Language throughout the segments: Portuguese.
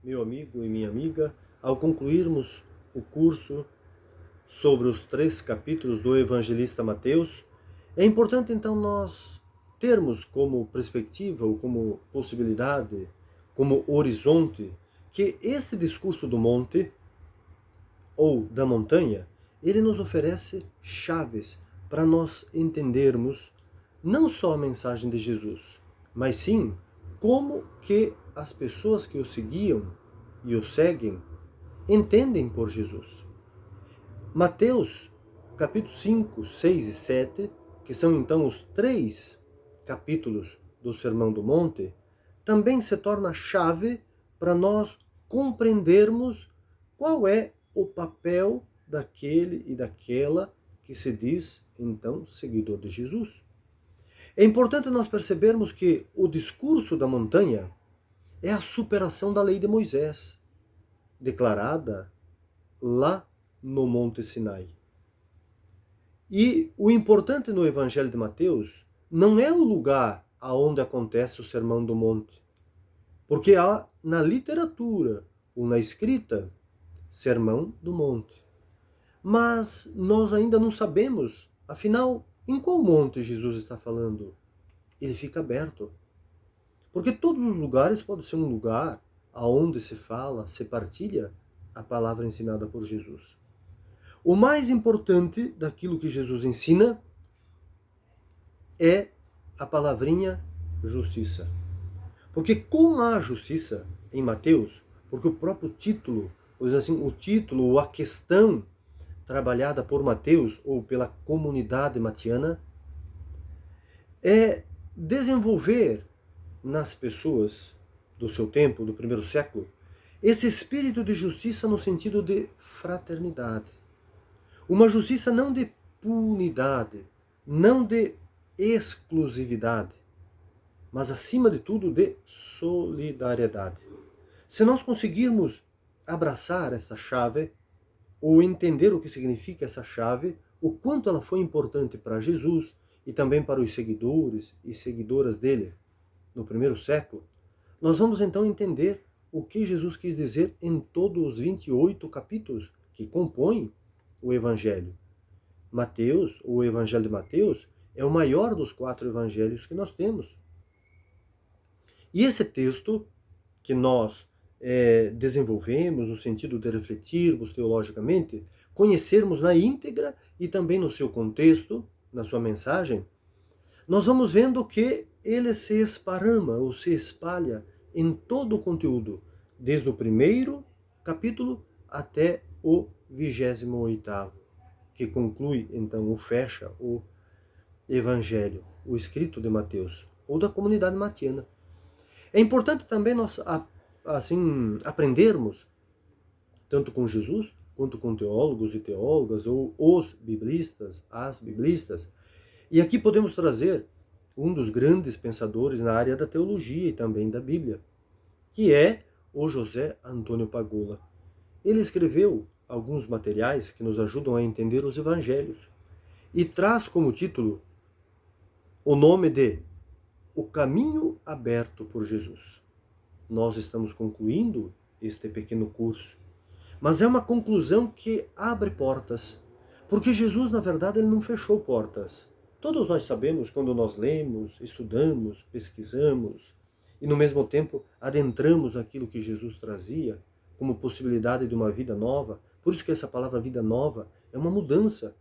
meu amigo e minha amiga, ao concluirmos o curso sobre os 3 capítulos do evangelista Mateus, é importante então nós termos como perspectiva ou como possibilidade, como horizonte, que este discurso do monte ou da montanha, ele nos oferece chaves para nós entendermos não só a mensagem de Jesus, mas sim como que as pessoas que o seguiam e o seguem entendem por Jesus. Mateus, capítulo 5, 6 e 7, que são então os 3 capítulos do Sermão do Monte, também se torna chave para nós compreendermos qual é o papel daquele e daquela que se diz, então, seguidor de Jesus. É importante nós percebermos que o discurso da montanha é a superação da lei de Moisés, declarada lá no Monte Sinai. E o importante no Evangelho de Mateus não é o lugar aonde acontece o Sermão do Monte, porque há na literatura ou na escrita Sermão do Monte. Mas nós ainda não sabemos, afinal, em qual monte Jesus está falando. Ele fica aberto. Porque todos os lugares podem ser um lugar aonde se fala, se partilha a palavra ensinada por Jesus. O mais importante daquilo que Jesus ensina é a palavrinha justiça. Porque com a justiça em Mateus, porque o próprio título, pois assim, o título ou a questão trabalhada por Mateus ou pela comunidade matiana é desenvolver nas pessoas do seu tempo, do primeiro século, esse espírito de justiça no sentido de fraternidade. Uma justiça não de punidade, não de exclusividade, mas acima de tudo de solidariedade. Se nós conseguirmos abraçar essa chave, ou entender o que significa essa chave, o quanto ela foi importante para Jesus e também para os seguidores e seguidoras dele no primeiro século, nós vamos então entender o que Jesus quis dizer em todos os 28 capítulos que compõem o Evangelho. Mateus, o Evangelho de Mateus, é o maior dos 4 evangelhos que nós temos. E esse texto que nós desenvolvemos no sentido de refletirmos teologicamente, conhecermos na íntegra e também no seu contexto, na sua mensagem, nós vamos vendo que ele se esparrama ou se espalha em todo o conteúdo, desde o primeiro capítulo até o 28º, que conclui então ou fecha o Evangelho, o escrito de Mateus, ou da comunidade matiana. É importante também nós assim aprendermos, tanto com Jesus, quanto com teólogos e teólogas, ou os biblistas, as biblistas. E aqui podemos trazer um dos grandes pensadores na área da teologia e também da Bíblia, que é o José Antônio Pagula. Ele escreveu alguns materiais que nos ajudam a entender os evangelhos e traz como título o nome de O Caminho Aberto por Jesus. Nós estamos concluindo este pequeno curso, mas é uma conclusão que abre portas, porque Jesus, na verdade, ele não fechou portas. Todos nós sabemos quando nós lemos, estudamos, pesquisamos e, no mesmo tempo, adentramos aquilo que Jesus trazia como possibilidade de uma vida nova. Por isso que essa palavra vida nova é uma mudança.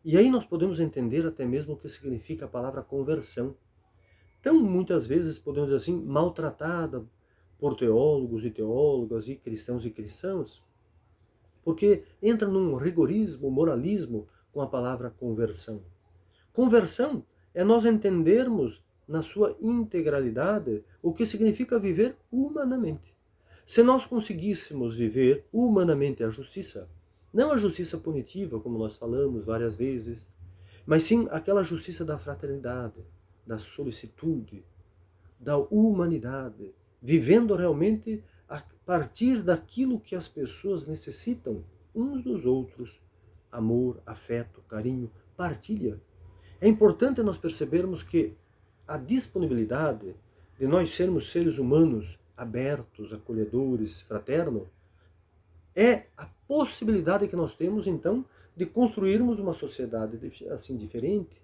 E aí nós podemos entender até mesmo o que significa a palavra conversão. Tão muitas vezes, podemos dizer assim, maltratada por teólogos e teólogas e cristãos, porque entra num rigorismo, moralismo com a palavra conversão. Conversão é nós entendermos na sua integralidade o que significa viver humanamente. Se nós conseguíssemos viver humanamente a justiça, não a justiça punitiva, como nós falamos várias vezes, mas sim aquela justiça da fraternidade, da solicitude, da humanidade, vivendo realmente a partir daquilo que as pessoas necessitam uns dos outros. Amor, afeto, carinho, partilha. É importante nós percebermos que a disponibilidade de nós sermos seres humanos abertos, acolhedores, fraternos, é a possibilidade que nós temos, então, de construirmos uma sociedade assim diferente.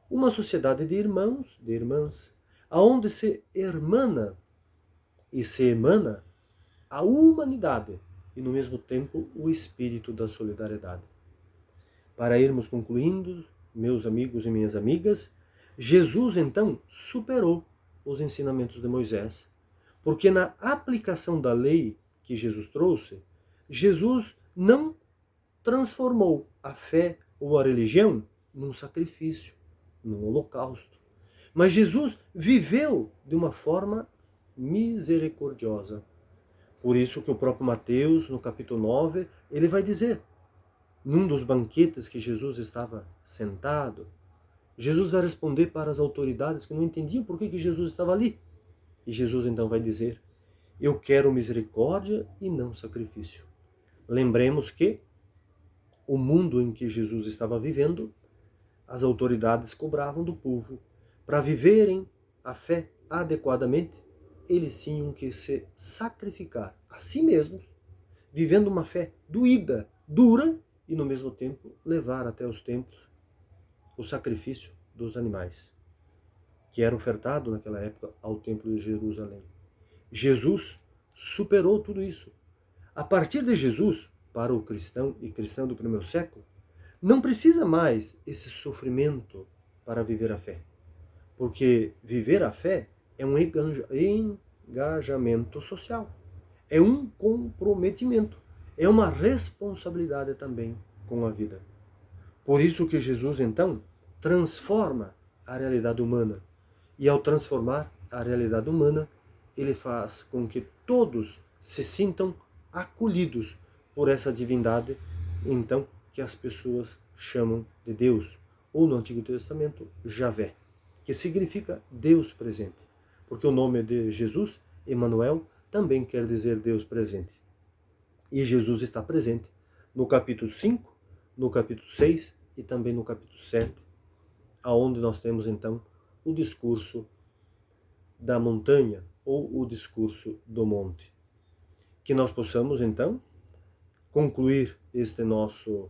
Uma sociedade de irmãos, de irmãs, aonde se hermana e se emana a humanidade e, no mesmo tempo, o espírito da solidariedade. Para irmos concluindo, meus amigos e minhas amigas, Jesus, então, superou os ensinamentos de Moisés, porque na aplicação da lei que Jesus trouxe, Jesus não transformou a fé ou a religião num sacrifício, num holocausto. Mas Jesus viveu de uma forma misericordiosa. Por isso que o próprio Mateus, no capítulo 9, ele vai dizer, num dos banquetes que Jesus estava sentado, Jesus vai responder para as autoridades que não entendiam por que Jesus estava ali. E Jesus então vai dizer, eu quero misericórdia e não sacrifício. Lembremos que o mundo em que Jesus estava vivendo, as autoridades cobravam do povo. Para viverem a fé adequadamente, eles tinham que se sacrificar a si mesmos, vivendo uma fé doída, dura, e no mesmo tempo levar até os templos o sacrifício dos animais, que era ofertado naquela época ao templo de Jerusalém. Jesus superou tudo isso. A partir de Jesus, para o cristão e cristã do primeiro século, não precisa mais esse sofrimento para viver a fé. Porque viver a fé é um engajamento social. É um comprometimento. É uma responsabilidade também com a vida. Por isso que Jesus, então, transforma a realidade humana. E ao transformar a realidade humana, ele faz com que todos se sintam acolhidos por essa divindade, então, que as pessoas chamam de Deus, ou no Antigo Testamento, Javé, que significa Deus presente, porque o nome de Jesus, Emanuel, também quer dizer Deus presente. E Jesus está presente no capítulo 5, no capítulo 6 e também no capítulo 7, aonde nós temos então o discurso da montanha ou o discurso do monte. Que nós possamos então concluir este nosso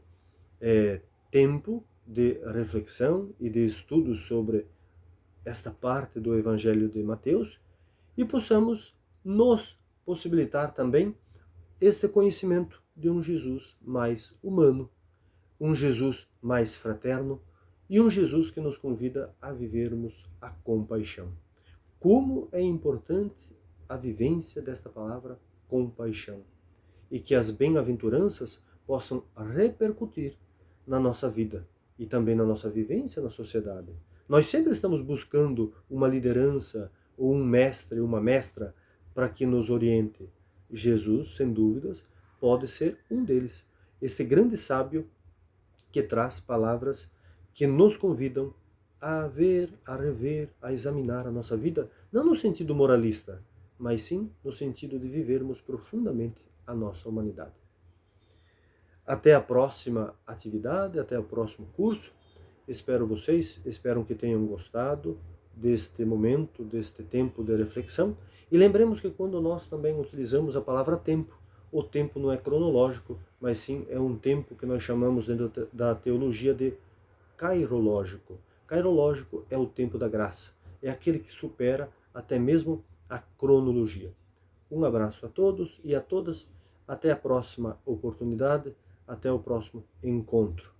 tempo de reflexão e de estudo sobre esta parte do Evangelho de Mateus e possamos nos possibilitar também este conhecimento de um Jesus mais humano, um Jesus mais fraterno e um Jesus que nos convida a vivermos a compaixão. Como é importante a vivência desta palavra compaixão e que as bem-aventuranças possam repercutir na nossa vida e também na nossa vivência na sociedade. Nós sempre estamos buscando uma liderança ou um mestre, uma mestra para que nos oriente. Jesus, sem dúvidas, pode ser um deles. Este grande sábio que traz palavras que nos convidam a ver, a rever, a examinar a nossa vida, não no sentido moralista, mas sim no sentido de vivermos profundamente a nossa humanidade. Até a próxima atividade, até o próximo curso. Espero vocês, espero que tenham gostado deste momento, deste tempo de reflexão. E lembremos que quando nós também utilizamos a palavra tempo, o tempo não é cronológico, mas sim é um tempo que nós chamamos dentro da teologia de cairológico. Cairológico é o tempo da graça, é aquele que supera até mesmo a cronologia. Um abraço a todos e a todas, até a próxima oportunidade, até o próximo encontro.